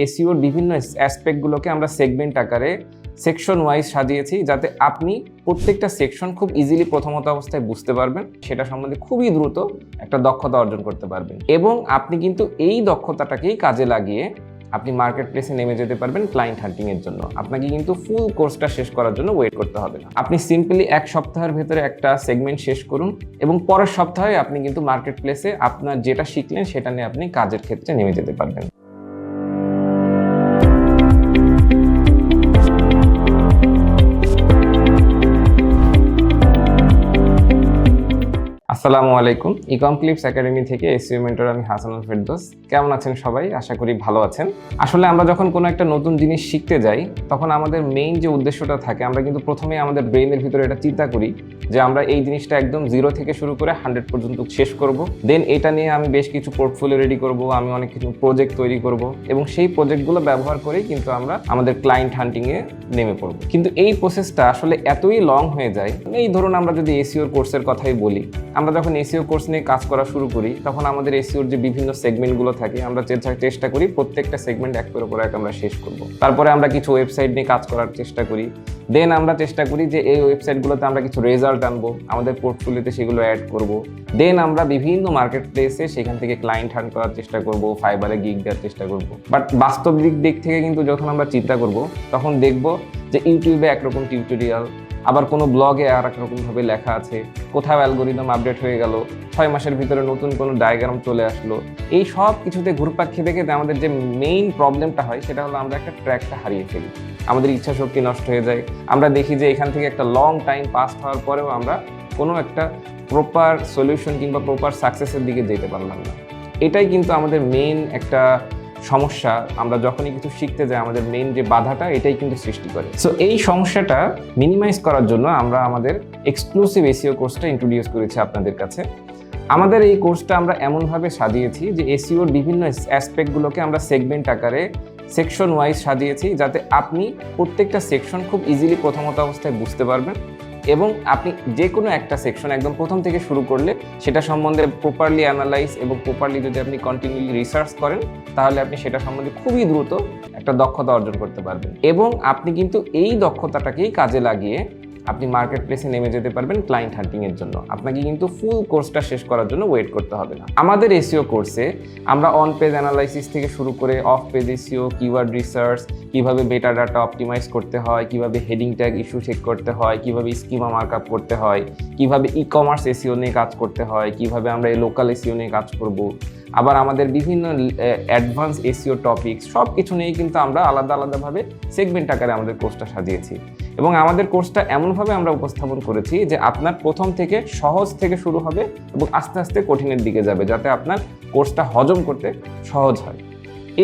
এসইওর বিভিন্ন অ্যাসপেক্টগুলোকে আমরা সেগমেন্ট আকারে সেকশন ওয়াইজ সাজিয়েছি, যাতে আপনি প্রত্যেকটা সেকশন খুব ইজিলি প্রথমত অবস্থায় বুঝতে পারবেন, সেটা সম্বন্ধে খুবই দ্রুত একটা দক্ষতা অর্জন করতে পারবেন এবং আপনি কিন্তু এই দক্ষতাটাকেই কাজে লাগিয়ে আপনি মার্কেট প্লেসে নেমে যেতে পারবেন ক্লায়েন্ট হান্টিং এর জন্য। আপনাকে কিন্তু ফুল কোর্সটা শেষ করার জন্য ওয়েট করতে হবে না। আপনি সিম্পলি এক সপ্তাহের ভেতরে একটা সেগমেন্ট শেষ করুন এবং পরের সপ্তাহে আপনি কিন্তু মার্কেট প্লেসে আপনার যেটা শিখলেন সেটা নিয়ে আপনি কাজের ক্ষেত্রে নেমে যেতে পারবেন। আসসালামু আলাইকুম, ইকম ক্লিপস একাডেমি থেকে এসইও মেন্টর আমি হাসানুল ফেরদৌস। কেমন আছেন সবাই? আশা করি ভালো আছেন। আসলে আমরা যখন কোনো একটা নতুন জিনিস শিখতে যাই তখন আমাদের মেইন যে উদ্দেশ্যটা থাকে, আমরা কিন্তু প্রথমে আমাদের ব্রেইনের ভিতরে এটা চিন্তা করি যে আমরা এই জিনিসটা একদম 0 থেকে শুরু করে 100 পর্যন্ত শেষ করব। দেন এটা নিয়ে আমি বেশ কিছু পোর্টফোলিও রেডি করব, আমি অনেক কিছু প্রজেক্ট তৈরি করব এবং সেই প্রজেক্টগুলো ব্যবহার করেই কিন্তু আমরা আমাদের ক্লায়েন্ট হান্টিংয়ে নেমে পড়ব। কিন্তু এই প্রসেসটা আসলে এতই লং হয়ে যায়। এই ধরুন আমরা যদি এসইওর কোর্সের কথাই বলি, আমরা যখন এসইও কোর্স নিয়ে কাজ করা শুরু করি তখন আমাদের এসইওর যে বিভিন্ন সেগমেন্টগুলো থাকে আমরা চেষ্টা করি প্রত্যেকটা সেগমেন্ট এক করে আমরা শেষ করব। তারপরে আমরা কিছু ওয়েবসাইট নিয়ে কাজ করার চেষ্টা করি। দেন আমরা চেষ্টা করি যে এই ওয়েবসাইটগুলোতে আমরা কিছু রেজাল্ট আনবো, আমাদের পোর্টফোলিওতে সেগুলো অ্যাড করব। দেন আমরা বিভিন্ন মার্কেট প্লেসে সেখান থেকে ক্লায়েন্ট হান্ট করার চেষ্টা করব, ফাইবারে গিগ দেওয়ার চেষ্টা করব। বাট বাস্তবিক দিক থেকে কিন্তু যখন আমরা চিন্তা করব তখন দেখব যে ইউটিউবে একরকম টিউটোরিয়াল, আবার কোনো ব্লগে আর এক রকমভাবে লেখা আছে, কোথাও অ্যালগোরিদম আপডেট হয়ে গেল, 6 মাসের ভিতরে নতুন কোনো ডায়াগ্রাম চলে আসলো। এই সব কিছুতে ঘুরপাক খেতে খেতে আমাদের যে মেইন প্রবলেমটা হয় সেটা হলো আমরা একটা ট্র্যাকটা হারিয়ে ফেলি, আমাদের ইচ্ছা শক্তি নষ্ট হয়ে যায়। আমরা দেখি যে এখান থেকে একটা লং টাইম পাস হওয়ার পরেও আমরা কোনো একটা প্রপার সলিউশন কিংবা প্রপার সাকসেসের দিকে যেতে পারলাম না। এটাই কিন্তু আমাদের মেইন একটা সমস্যা। আমরা যখনই কিছু শিখতে যাই আমাদের মেইন যে বাধাটা এটাই কিন্তু সৃষ্টি করে। সো এই সমস্যাটা মিনিমাইজ করার জন্য আমরা আমাদের এক্সক্লুসিভ এসইও কোর্সটা ইন্ট্রোডিউস করেছি আপনাদের কাছে। আমাদের এই কোর্সটা আমরা এমনভাবে সাজিয়েছি যে এসইওর বিভিন্ন অ্যাসপেক্টগুলোকে আমরা সেগমেন্ট আকারে সেকশন ওয়াইজ সাজিয়েছি, যাতে আপনি প্রত্যেকটা সেকশন খুব ইজিলি প্রথমত অবস্থায় বুঝতে পারবেন এবং আপনি যে কোনো একটা সেকশন একদম প্রথম থেকে শুরু করলে সেটা সম্বন্ধে প্রপারলি অ্যানালাইজ এবং প্রপারলি যদি আপনি কন্টিনিউলি রিসার্চ করেন তাহলে আপনি সেটা সম্বন্ধে খুবই দ্রুত একটা দক্ষতা অর্জন করতে পারবেন এবং আপনি কিন্তু এই দক্ষতাটাকেই কাজে লাগিয়ে আপনি মার্কেট প্লেসে নেমে যেতে পারবেন ক্লায়েন্ট হান্টিং এর জন্য। আপনাকে কিন্তু ফুল কোর্সটা শেষ করার জন্য ওয়েট করতে হবে না। আমাদের এসইও কোর্সে আমরা অন পেজ অ্যানালাইসিস থেকে শুরু করে of page SEO, keyword research, কিভাবে মেটা ডাটা অপটিমাইজ করতে হয়, কিভাবে হেডিং ট্যাগ ইস্যু চেক করতে হয়, কিভাবে স্কিমা মার্কআপ করতে হয়, কিভাবে ই কমার্স এসইও নিয়ে কাজ করতে হয়, কিভাবে আমরা এই লোকাল এসইও নিয়ে কাজ করব, আবার আমাদের বিভিন্ন অ্যাডভান্স এসইও টপিকস সব কিছু নিয়েই কিন্তু আমরা আলাদাভাবে সেগমেন্ট আকারে আমাদের কোর্সটা সাজিয়েছি এবং আমাদের কোর্সটা এমনভাবে আমরা উপস্থাপন করেছি যে আপনার প্রথম থেকে সহজ থেকে শুরু হবে এবং আস্তে আস্তে কঠিনের দিকে যাবে, যাতে আপনার কোর্সটা হজম করতে সহজ হয়।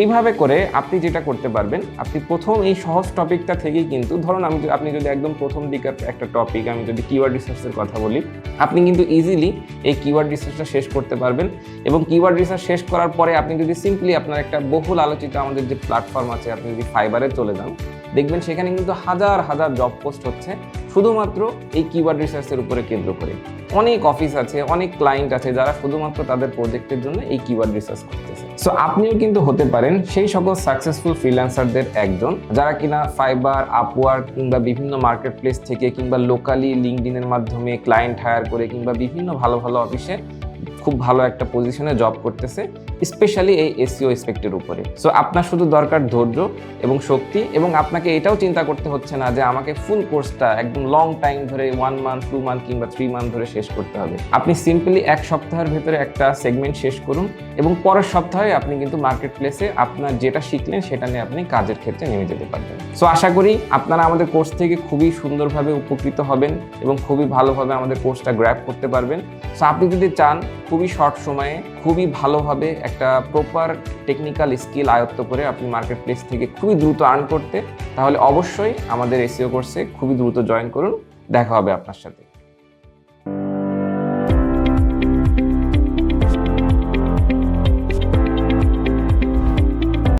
এইভাবে করে আপনি যেটা করতে পারবেন, আপনি প্রথম এই সহজ টপিকটা থেকেই কিন্তু ধরুন আপনি যদি একদম প্রথম দিকের একটা টপিক, আমি যদি কিওয়ার্ড রিসার্চের কথা বলি, আপনি কিন্তু ইজিলি এই কিওয়ার্ড রিসার্চটা শেষ করতে পারবেন এবং কিওয়ার্ড রিসার্চ শেষ করার পরে আপনি যদি সিম্পলি আপনার একটা বহুল আলোচিত আমাদের যে প্ল্যাটফর্ম আছে, আপনি যদি ফাইবারে চলে যান দেখবেন সেখানে কিন্তু হাজার হাজার জব পোস্ট হচ্ছে শুধুমাত্র এই কিওয়ার্ড রিসার্চের উপরে কেন্দ্র করে। অনেক অফিস আছে, অনেক ক্লায়েন্ট আছে যারা শুধুমাত্র তাদের প্রজেক্টের জন্য এই কিওয়ার্ড রিসার্চ করতেছে। সো আপনিও কিন্তু হতে পারেন সেই সকল সাকসেসফুল ফ্রিল্যান্সারদের একজন যারা কিনা ফাইবার, আপওয়ার্ক কিংবা বিভিন্ন মার্কেট প্লেস থেকে কিংবা লোকালি লিঙ্কডইনের মাধ্যমে ক্লায়েন্ট হায়ার করে কিংবা বিভিন্ন ভালো ভালো অফিসে খুব ভালো একটা পজিশনে জব করতেছে, স্পেশালি এই এসইও এসপেক্টের উপরে। সো আপনার শুধু দরকার ধৈর্য এবং শক্তি এবং আপনাকে এটাও চিন্তা করতে হচ্ছে না যে আমাকে ফুল কোর্সটা একদম লং টাইম ধরে 1 মান্থ, 2 মান্থ কিংবা 3 মান্থ ধরে শেষ করতে হবে। আপনি সিম্পলি এক সপ্তাহের ভেতরে একটা সেগমেন্ট শেষ করুন এবং পরের সপ্তাহে আপনি কিন্তু মার্কেট প্লেসে আপনার যেটা শিখলেন সেটা নিয়ে আপনি কাজের ক্ষেত্রে নেমে যেতে পারবেন। সো আশা করি আপনারা আমাদের কোর্স থেকে খুবই সুন্দরভাবে উপকৃত হবেন এবং খুবই ভালোভাবে আমাদের কোর্সটা গ্র্যাব করতে পারবেন। সো আপনি যদি চান খুবই শর্ট সময়ে খুবই ভালোভাবে একটা প্রপার টেকনিক্যাল স্কিল আয়ত্ত করে আপনি মার্কেট প্লেস থেকে খুবই দ্রুত আর্ন করতে, তাহলে অবশ্যই আমাদের এসইও কোর্সে খুবই দ্রুত জয়েন করুন। দেখা হবে আপনার সাথে।